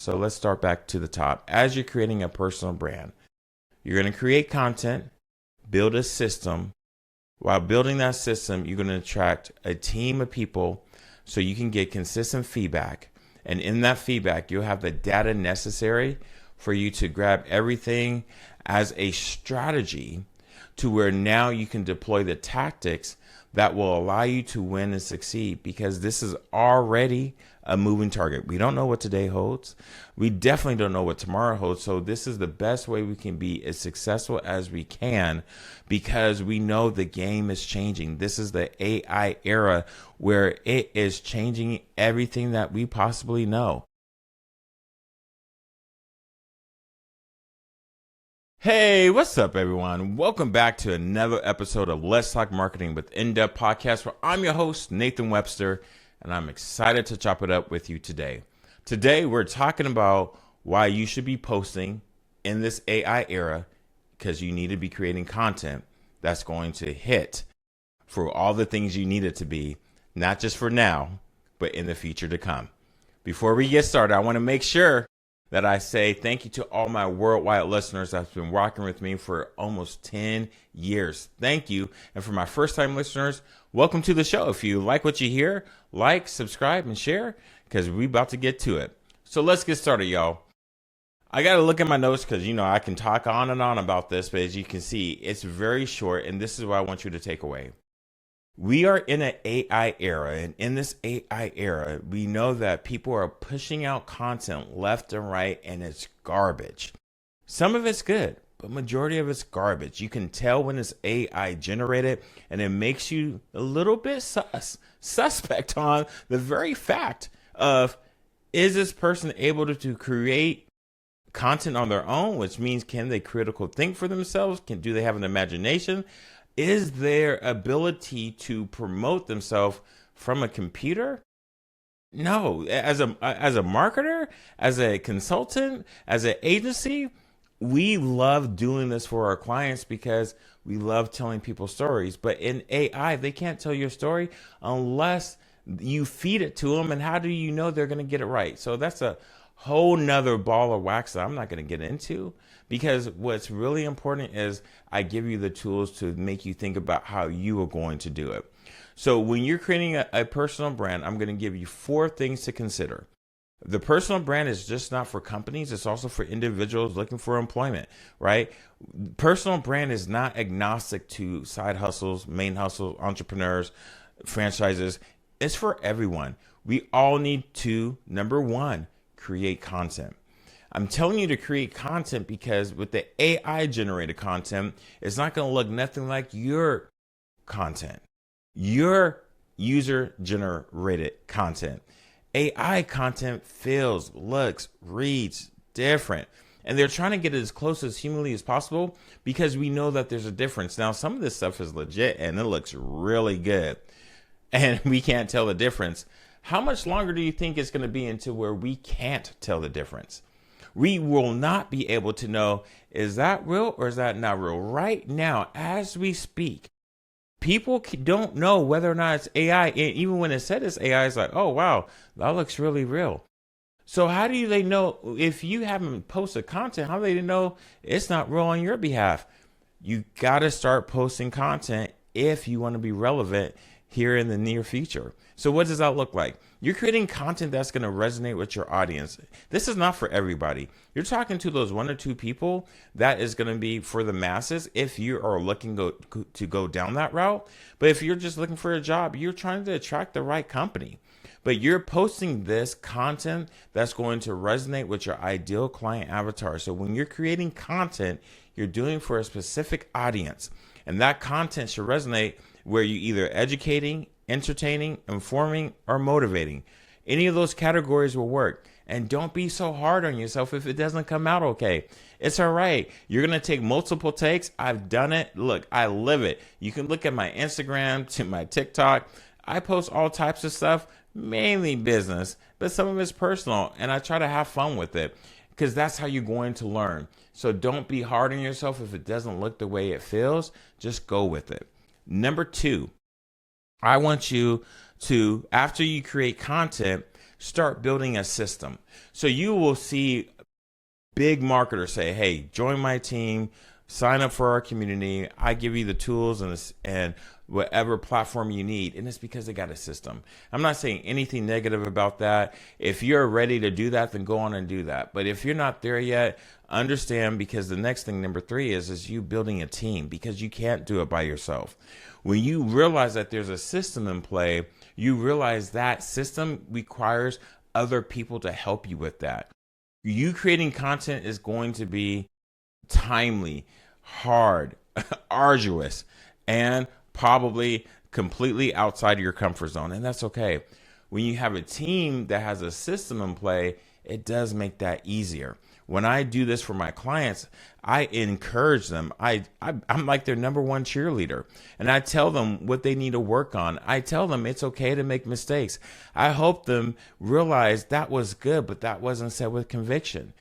So let's start back to the top. As you're creating a personal brand, you're going to create content, build a system. While building that system, you're going to attract a team of people so you can get consistent feedback. And in that feedback, you'll have the data necessary for you to grab everything as a strategy to where now you can deploy the tactics that will allow you to win and succeed, because this is already a moving target. We don't know what today holds. We definitely don't know what tomorrow holds. So this is the best way we can be as successful as we can, because we know the game is changing. This is the AI era where it is changing everything that we possibly know. Hey, what's up, everyone? Welcome back to another episode of Let's Talk Marketing with In-Depth Podcast, where I'm your host, Nathan Webster, and I'm excited to chop it up with you today. Today, we're talking about why you should be posting in this AI era, because you need to be creating content that's going to hit for all the things you need it to be, not just for now, but in the future to come. Before we get started, I want to make sure that I say thank you to all my worldwide listeners that's been rocking with me for almost 10 years. Thank you. And for my first time listeners, welcome to the show. If you like what you hear, like, subscribe, and share, because we're about to get to it. So let's get started, y'all. I got to look at my notes because, I can talk on and on about this, but as you can see, it's very short, and this is what I want you to take away. We are in an AI era, and in this AI era, we know that people are pushing out content left and right, and it's garbage. Some of it's good, but majority of it's garbage. You can tell when it's AI generated, and it makes you a little bit suspect on the very fact of, is this person able to create content on their own, which means can they critical think for themselves? Do they have an imagination? Is their ability to promote themselves from a computer? No. As a marketer, as a consultant, as an agency, we love doing this for our clients because we love telling people stories. But in AI, they can't tell your story unless you feed it to them. And how do you know they're going to get it right? So that's a whole nother ball of wax that I'm not going to get into, because what's really important is I give you the tools to make you think about how you are going to do it. So when you're creating a personal brand, I'm going to give you 4 things to consider. The personal brand is just not for companies. It's also for individuals looking for employment, right? Personal brand is not agnostic to side hustles, main hustles, entrepreneurs, franchises. It's for everyone. We all need to, number 1, create content. I'm telling you to create content because with the AI generated content, it's not going to look nothing like your content, your user generated content. AI content feels, looks, reads different. And they're trying to get it as close as humanly as possible because we know that there's a difference. Now, some of this stuff is legit and it looks really good, and we can't tell the difference. How much longer do you think it's going to be until where we can't tell the difference? We will not be able to know, is that real or is that not real? Right now, as we speak, people don't know whether or not it's AI. And even when it said it's AI, it's like, oh, wow, that looks really real. So how do they know if you haven't posted content? How do they know it's not real on your behalf? You got to start posting content if you want to be relevant here in the near future. So what does that look like? You're creating content that's going to resonate with your audience. This is not for everybody. You're talking to those 1 or 2 people that is going to be for the masses if you are looking to go down that route. But if you're just looking for a job, you're trying to attract the right company. But you're posting this content that's going to resonate with your ideal client avatar. So when you're creating content, you're doing for a specific audience. And that content should resonate where you're either educating, entertaining, informing, or motivating. Any of those categories will work. And don't be so hard on yourself if it doesn't come out okay. It's all right. You're going to take multiple takes. I've done it. Look, I live it. You can look at my Instagram, to my TikTok. I post all types of stuff, mainly business, but some of it's personal. And I try to have fun with it because that's how you're going to learn. So don't be hard on yourself if it doesn't look the way it feels. Just go with it. Number 2, I want you to, after you create content, start building a system. So you will see big marketers say, hey, join my team, sign up for our community. I give you the tools and whatever platform you need. And it's because they got a system. I'm not saying anything negative about that. If you're ready to do that, then go on and do that. But if you're not there yet, understand, because the next thing, number 3, is you building a team, because you can't do it by yourself. When you realize that there's a system in play, you realize that system requires other people to help you with that. You creating content is going to be timely, hard, arduous, and probably completely outside of your comfort zone. And that's okay. When you have a team that has a system in play, it does make that easier. When I do this for my clients, I encourage them. I'm like their number one cheerleader. And I tell them what they need to work on. I tell them it's okay to make mistakes. I hope them realize that was good, but that wasn't said with conviction.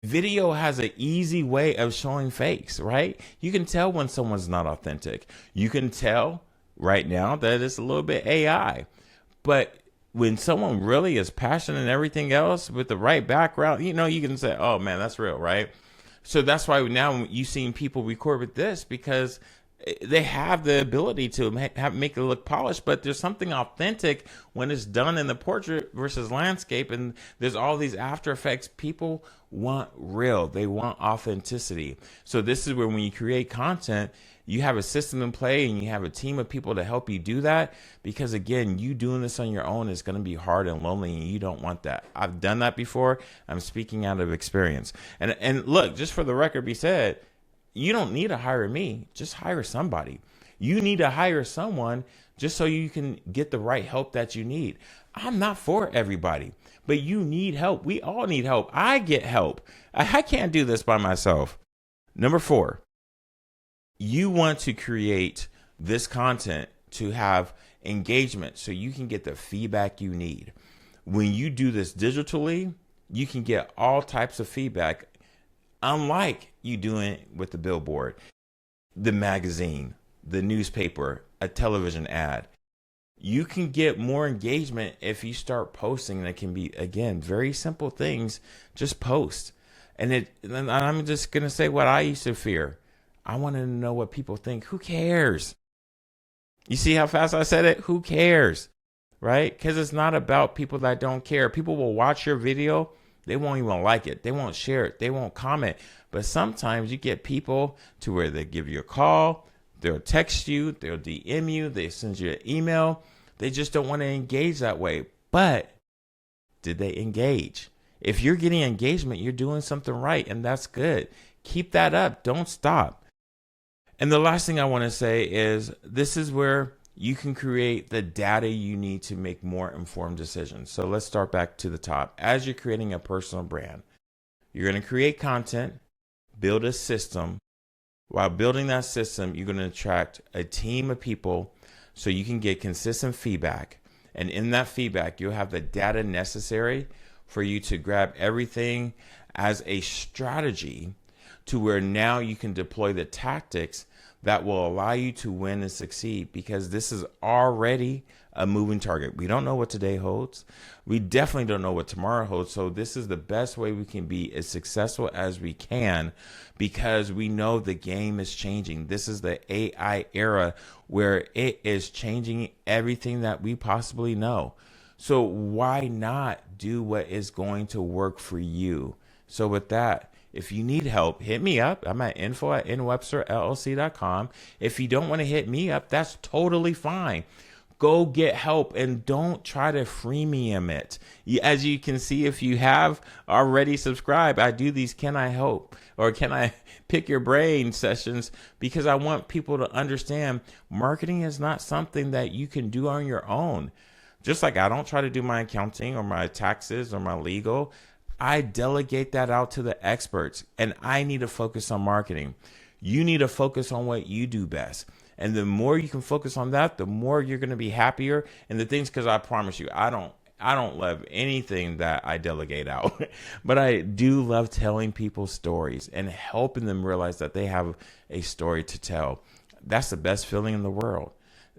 Video has an easy way of showing fakes, right? You can tell when someone's not authentic. You can tell right now that it's a little bit AI. But when someone really is passionate and everything else with the right background, you can say, oh man, that's real, right? So that's why now you've seen people record with this, because they have the ability to make it look polished, but there's something authentic when it's done in the portrait versus landscape. And there's all these after effects. People want real. They want authenticity. So this is where, when you create content, you have a system in play and you have a team of people to help you do that. Because again, you doing this on your own is going to be hard and lonely, and you don't want that. I've done that before. I'm speaking out of experience. And look, just for the record be said, you don't need to hire me. Just hire somebody. You need to hire someone just so you can get the right help that you need. I'm not for everybody, but you need help. We all need help. I get help. I can't do this by myself. Number 4, you want to create this content to have engagement so you can get the feedback you need. When you do this digitally, you can get all types of feedback, unlike you doing it with the billboard, the magazine, the newspaper, a television ad. You can get more engagement if you start posting. And it can be, again, very simple things. Just post. And I'm just going to say what I used to fear. I wanted to know what people think. Who cares? You see how fast I said it? Who cares? Right? Because it's not about people that don't care. People will watch your video. They won't even like it. They won't share it. They won't comment. But sometimes you get people to where they give you a call, they'll text you, they'll DM you, they send you an email. They just don't want to engage that way. But did they engage? If you're getting engagement, you're doing something right, and that's good. Keep that up. Don't stop. And the last thing I want to say is, this is where you can create the data you need to make more informed decisions. So let's start back to the top. As you're creating a personal brand, you're going to create content, build a system. While building that system, you're going to attract a team of people so you can get consistent feedback. And in that feedback, you'll have the data necessary for you to grab everything as a strategy to where now you can deploy the tactics that will allow you to win and succeed, because this is already a moving target. We don't know what today holds. We definitely don't know what tomorrow holds. So this is the best way we can be as successful as we can, because we know the game is changing. This is the AI era where it is changing everything that we possibly know. So why not do what is going to work for you? So with that, if you need help, hit me up. I'm at info@nwebsterllc.com. If you don't want to hit me up, that's totally fine. Go get help and don't try to freemium it. As you can see, if you have already subscribed, I do these can I help or can I pick your brain sessions, because I want people to understand marketing is not something that you can do on your own. Just like I don't try to do my accounting or my taxes or my legal. I delegate that out to the experts, and I need to focus on marketing. You need to focus on what you do best. And the more you can focus on that, the more you're going to be happier. And the things, because I promise you, I don't love anything that I delegate out, but I do love telling people stories and helping them realize that they have a story to tell. That's the best feeling in the world.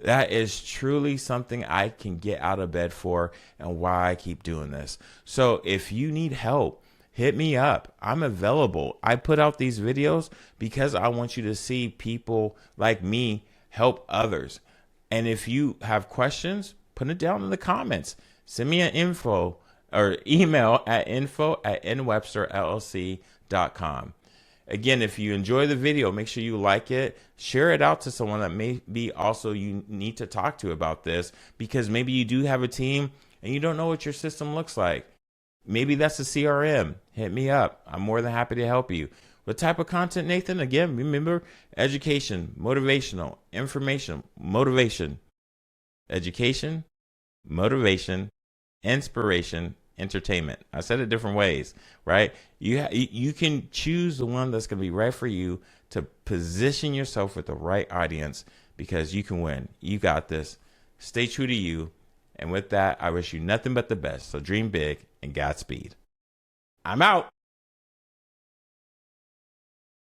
That is truly something I can get out of bed for and why I keep doing this. So if you need help, hit me up. I'm available. I put out these videos because I want you to see people like me help others. And if you have questions, put it down in the comments. Send me an info or email at info@nwebsterllc.com. Again, if you enjoy the video, make sure you like it, share it out to someone that may be also you need to talk to about this, because maybe you do have a team and you don't know what your system looks like. Maybe that's a CRM. Hit me up. I'm more than happy to help you. What type of content, Nathan? Again, remember, education, motivational, information, motivation, education, motivation, inspiration, entertainment. I said it different ways, right? You can choose the one that's going to be right for you to position yourself with the right audience, because you can win. You got this. Stay true to you. And with that, I wish you nothing but the best. So dream big and Godspeed. I'm out.